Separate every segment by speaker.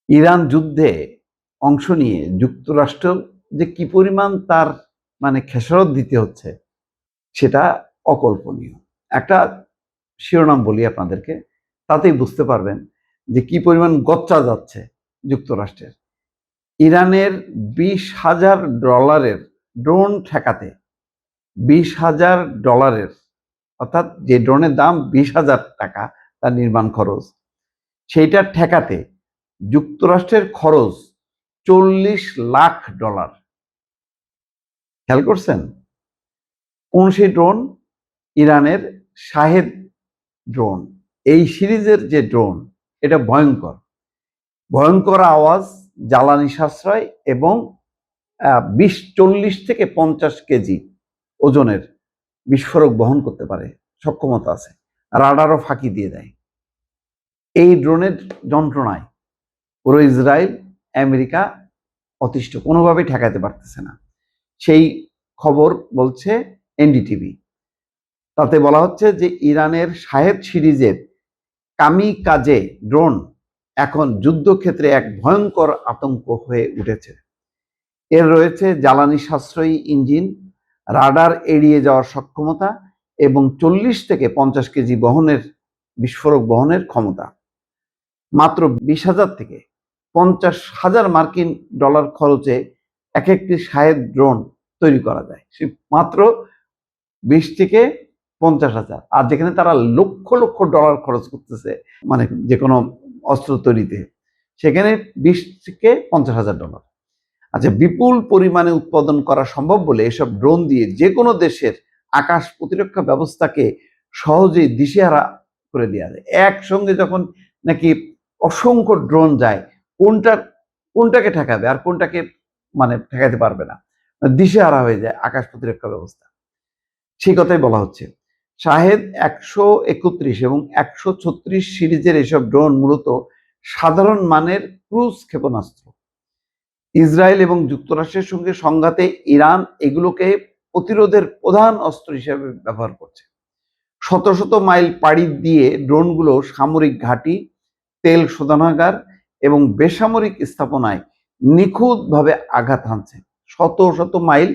Speaker 1: Iran যুদ্ধে অংশ নিয়ে যুক্তরাষ্ট্র যে কি পরিমাণ তার খেসারত দিতে হচ্ছে সেটা অকল্পনীয়। একটা শিরোনাম বলি আপনাদেরকে, তাতেই বুঝতে পারবেন যে কি পরিমাণ গচ্চা যাচ্ছে যুক্তরাষ্ট্রের। ইরানের $20,000 ড্রোন ঠেকাতে, $20,000 অর্থাৎ যে ড্রোনের দাম $20,000 তার নির্মাণ খরচ, সেইটা ঠেকাতে যুক্তরাষ্ট্রের খরচ $40 লাখ। খেয়াল করছেন? কোন সেই ড্রোন? ইরানের শাহেদ ড্রোন। এই সিরিজের যে ড্রোন, এটা ভয়ঙ্কর ভয়ঙ্কর আওয়াজ, জ্বালানি সাশ্রয় এবং 40 থেকে 50 কেজি ওজনের বিস্ফোরক বহন করতে পারে, সক্ষমতা আছে। রাডারও ফাঁকি দিয়ে দেয়। এই ড্রোনের যন্ত্রণায় পুরো ইসরায়েল, আমেরিকা অতিষ্ঠ, কোনোভাবেই ঠেকাতে পারতেছে না। সেই খবর বলছে এনডিটিভি। তাতে বলা হচ্ছে যে ইরানের শাহেদ সিরিজের কামিকাজে ড্রোন এখন যুদ্ধক্ষেত্রে এক ভয়ঙ্কর আতঙ্ক হয়ে উঠেছে। এর রয়েছে জ্বালানি সাশ্রয়ী ইঞ্জিন, রাডার এড়িয়ে যাওয়ার সক্ষমতা এবং 40 থেকে 50 কেজি বিস্ফোরক বহনের ক্ষমতা। মাত্র 20,000 থেকে 50,000 মার্কিন ডলার খরচে এক একটি শাহেদ ড্রোন তৈরি করা যায়। মাত্র 20 থেকে 50,000। আর যেখানে তারা লক্ষ লক্ষ ডলার খরচ করতেছে যে কোনো অস্ত্র তৈরিতে, সেখানে 20 থেকে 50,000 ডলার। আচ্ছা, বিপুল পরিমাণে উৎপাদন করা সম্ভব বলে এসব ড্রোন দিয়ে যে কোনো দেশের আকাশ প্রতিরক্ষা ব্যবস্থাকে সহজেই দিশেহারা করে দেওয়া যায়। একসঙ্গে যখন নাকি অসংখ্য ড্রোন যায়, কোনটাকে ঠেকাবে আর কোনটাকে ঠেকাতে পারবে না, দিশেহারা হয়ে যায় আকাশ প্রতিরক্ষা ব্যবস্থা। সেই কথাই বলা হচ্ছে। শাহেদ 131 এবং 136 সিরিজের এসব ড্রোন মূলত সাধারণ মানের ক্রুজ ক্ষেপণাস্ত্র। ইসরায়েল এবং যুক্তরাষ্ট্রের সঙ্গে সংঘাতে ইরান এগুলোকে প্রতিরোধের প্রধান অস্ত্র হিসেবে ব্যবহার করছে। শত শত মাইল পাড়ি দিয়ে ড্রোনগুলো সামরিক ঘাঁটি, তেল শোধনাগার এবং বেসামরিক স্থাপনায় নিখুঁতভাবে আঘাত হানছে। শত শত মাইল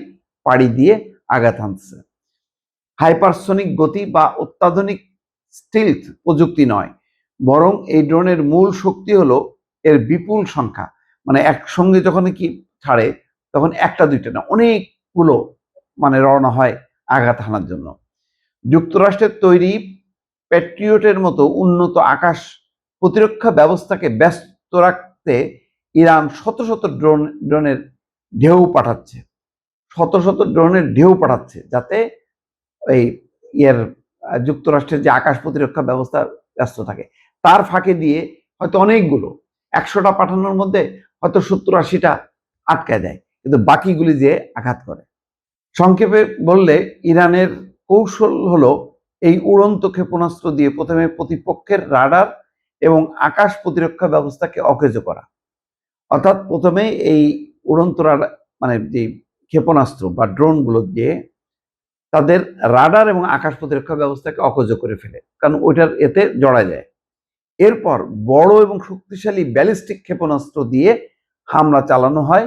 Speaker 1: পাড়ি দিয়ে আঘাত হানছে। হাইপারসনিক গতি বা অত্যাধুনিক স্টিলথ প্রযুক্তি নয়, বরং এই ড্রোনের মূল শক্তি হলো এর বিপুল সংখ্যা। একসঙ্গে যখন কি ছাড়ে, তখন একটা দুইটা না, অনেকগুলো রওনা হয় আঘাত হানার জন্য। যুক্তরাষ্ট্রের তৈরি প্যাট্রিয়টের মতো উন্নত আকাশ প্রতিরক্ষা ব্যবস্থাকে ব্যস্ত রাখতে ইরান শত শত ড্রোনের ঢেউ পাঠাচ্ছে, যাতে এই যুক্তরাষ্ট্রের যে আকাশ প্রতিরক্ষা ব্যবস্থা ব্যস্ত থাকে। তার ফাঁকে দিয়ে হয়তো অনেকগুলো, 100টা পাঠানোর মধ্যে হয়তো 70-80টা আটকায় দেয়, কিন্তু বাকিগুলি যে আঘাত করে। সংক্ষেপে বললে, ইরানের কৌশল হলো এই উড়ন্ত ক্ষেপণাস্ত্র দিয়ে প্রথমে প্রতিপক্ষের রাডার এবং আকাশ প্রতিরক্ষা ব্যবস্থাকে অকেজো করা। অর্থাৎ প্রথমে এই উড়ন্ত যে ক্ষেপণাস্ত্র বা ড্রোনগুলো দিয়ে তাদের রাডার এবং আকাশ প্রতিরক্ষা ব্যবস্থাকে অকেজো করে ফেলে, কারণ এতে জড়া যায়। এরপর বড় এবং শক্তিশালী ব্যালিস্টিক ক্ষেপণাস্ত্র দিয়ে হামলা চালানো হয়,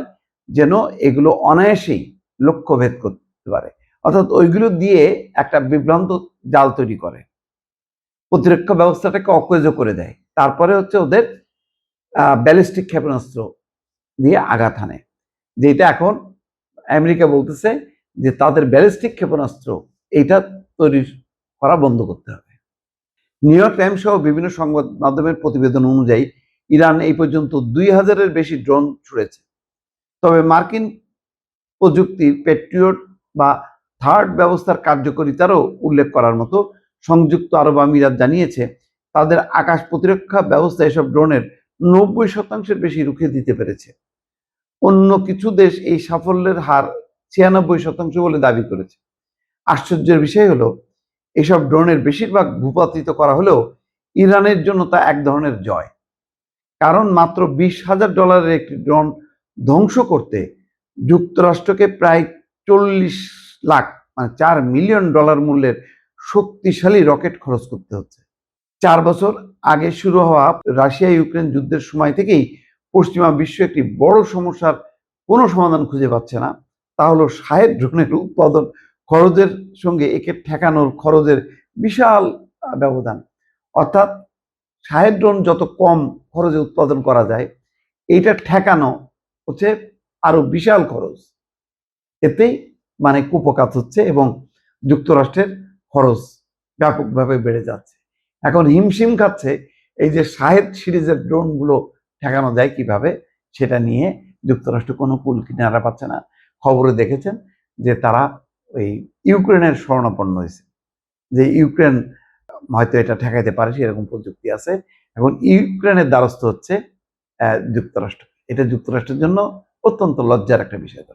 Speaker 1: যেন এগুলো অনায়াসেই লক্ষ্যভেদ করতে পারে। অর্থাৎ ওইগুলো দিয়ে একটা বিভ্রান্ত জাল তৈরি করে, প্রতিরক্ষা ব্যবস্থাটাকে অকেজো করে দেয়। তারপরে ওদের ব্যালিস্টিক ক্ষেপণাস্ত্র দিয়ে আঘাত হানে। যেটা এখন আমেরিকা বলতেছে যে তাদের ব্যালিস্টিক ক্ষেপণাস্ত্র এইটা তৈরি করা বন্ধ করতে হবে। নিউ ইয়র্ক টাইমস সহ বিভিন্ন সংবাদ মাধ্যমের প্রতিবেদন অনুযায়ী ইরান এই পর্যন্ত 2000-এর বেশি ড্রোন ছুড়েছে। তবে মার্কিন প্রযুক্তির প্যাট্রিয়ট বা থার্ড ব্যবস্থার কার্যকারিতারও উল্লেখ করার মতো সংযুক্ত আরব আমিরাত জানিয়েছে তাদের আকাশ প্রতিরক্ষা ব্যবস্থা এসব ড্রোনের 90% বেশি রুখে দিতে পেরেছে। অন্য কিছু দেশ এই সাফল্যের হার 96% বলে দাবি করেছে। আশ্চর্যের বিষয় হলো, এসব ড্রোনের বেশিরভাগ ভূপাতিত করা হলেও ইরানের জন্য তা এক ধরনের জয়। কারণ মাত্র $20,000 একটি ড্রোন ধ্বংস করতে যুক্তরাষ্ট্রকে প্রায় 40 লাখ $4 মিলিয়ন মূল্যের শক্তিশালী রকেট খরচ করতে হচ্ছে। 4 বছর আগে শুরু হওয়া রাশিয়া ইউক্রেন যুদ্ধের সময় থেকেই পশ্চিমা বিশ্ব একটি বড় সমস্যার কোনো সমাধান খুঁজে পাচ্ছে না, তা হলো শাহেদ ড্রোনের উৎপাদন খরচের সঙ্গে একে ঠেকানোর খরচের বিশাল ব্যবধান। অর্থাৎ শাহেদ ড্রোন যত কম খরচে উৎপাদন করা যায়, এইটা ঠেকানো হচ্ছে আরো বিশাল খরচ। এতেই মানে কুপকাত হচ্ছে এবং যুক্তরাষ্ট্রের খরচ ব্যাপকভাবে বেড়ে যাচ্ছে। এখন হিমশিম খাচ্ছে এই যে শাহেদ সিরিজের ড্রোনগুলো ঠেকানো যায় কিভাবে, সেটা নিয়ে যুক্তরাষ্ট্র কোনো কুল কিনারা পাচ্ছে না। খবরে দেখেছেন যে তারা ওই ইউক্রেনের শরণাপন্ন হয়েছে, যে ইউক্রেন হয়তো এটা ঠেকাইতে পারে সেরকম প্রযুক্তি আছে। এখন ইউক্রেনের দ্বারস্থ হচ্ছে যুক্তরাষ্ট্র। এটা যুক্তরাষ্ট্রের জন্য অত্যন্ত লজ্জার একটা বিষয়।